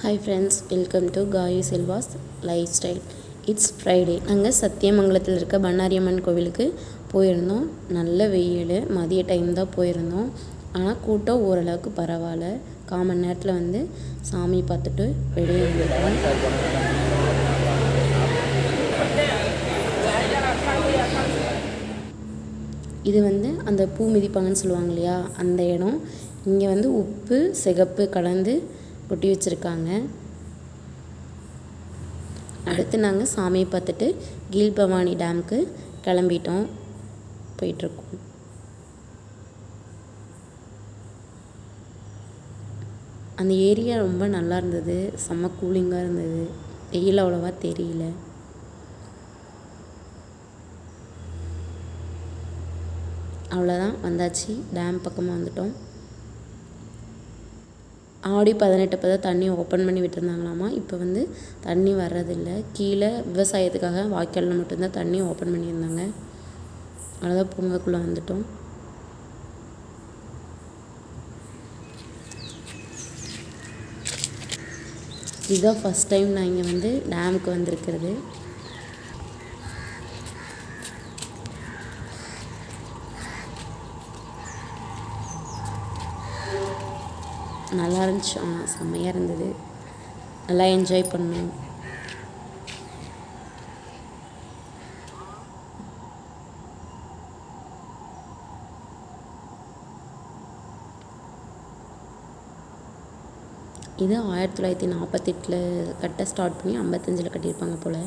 Hi friends, welcome to Gayu Selva's life style. It's Friday. நாங்கள் சத்தியமங்கலத்தில் இருக்க பண்ணாரியம்மன் கோவிலுக்கு போயிருந்தோம். நல்ல வெயில், மதிய டைம் தான் போயிருந்தோம். ஆனால் கூட்டம் ஓரளவுக்கு பரவாயில்ல. 1/4 மணி நேரத்தில் சாமி பார்த்துட்டு வெளியே வந்துட்டோம். இது அந்த பூ மிதிப்பாங்கன்னு சொல்லுவாங்க இல்லையா, அந்த இடம். இங்கே உப்பு சிகப்பு கலந்து கொட்டி வச்சுருக்காங்க. அடுத்து நாங்கள் சாமியை பார்த்துட்டு கீழ்பவானி டேமுக்கு கிளம்பிட்டோம். போயிட்டுருக்கோம். அந்த ஏரியா ரொம்ப நல்லா இருந்தது. செம்ம கூலிங்காக இருந்தது. வெயில் அவ்வளோவா தெரியல. அவ்வளோதான், வந்தாச்சு. டேம் பக்கமாக வந்துட்டோம். ஆடி 18 அப்போ தான் தண்ணி ஓப்பன் பண்ணி விட்டுருந்தாங்களாமா. இப்போ தண்ணி வர்றதில்லை. கீழே விவசாயத்துக்காக வாய்க்காலில் மட்டும்தான் தண்ணி ஓப்பன் பண்ணியிருந்தாங்க. அவ்வளோதான், பூங்காக்குள்ளே வந்துட்டோம். இதுதான் ஃபஸ்ட் டைம் நான் இங்கே டேமுக்கு வந்திருக்கிறது. நல்லா இருந்துச்சு. செம்மையாக இருந்தது. நல்லா என்ஜாய் பண்ணோம். இது 1948 கட்ட ஸ்டார்ட் பண்ணி 55 கட்டியிருப்பாங்க போல்.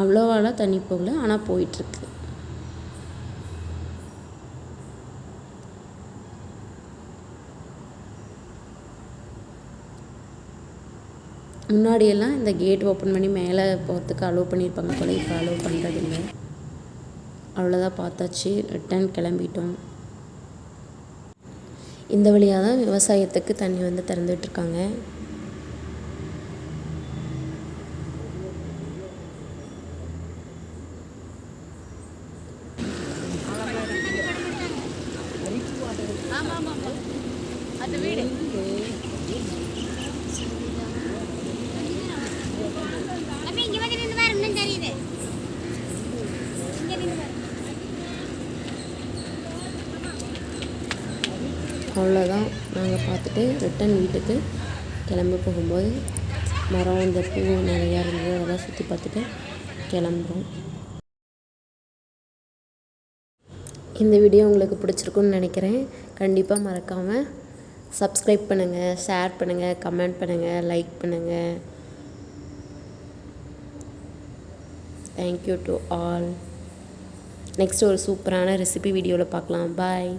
அவ்வளோவாலாம் தண்ணி போகல, ஆனால் போயிட்டுருக்கு. முன்னாடியெல்லாம் இந்த கேட் ஓப்பன் பண்ணி மேலே போகிறதுக்கு அலோவ் பண்ணியிருப்பாங்க போல். இப்போ அலோவ் பண்ணுறதில்லை. அவ்வளோதான், பார்த்தாச்சு. ரிட்டன் கிளம்பிட்டோம். இந்த வழியாக தான் விவசாயத்துக்கு தண்ணி திறந்துட்டுருக்காங்க. அந்த வீடு அவ்வளோதான். நாங்கள் பார்த்துட்டு ரிட்டன் வீட்டுக்கு கிளம்ப போகும்போது மரம், இந்த பூ நிறையா இருந்தது. அதெல்லாம் சுற்றி பார்த்துட்டு கிளம்புறோம். இந்த வீடியோ உங்களுக்கு பிடிச்சிருக்குன்னு நினைக்கிறேன். கண்டிப்பாக மறக்காமல் சப்ஸ்கிரைப் பண்ணுங்கள், ஷேர் பண்ணுங்கள், கமெண்ட் பண்ணுங்கள், லைக் பண்ணுங்கள். Thank you to all. நெக்ஸ்ட் ஒரு சூப்பரான ரெசிபி வீடியோவில் பார்க்கலாம். பாய்.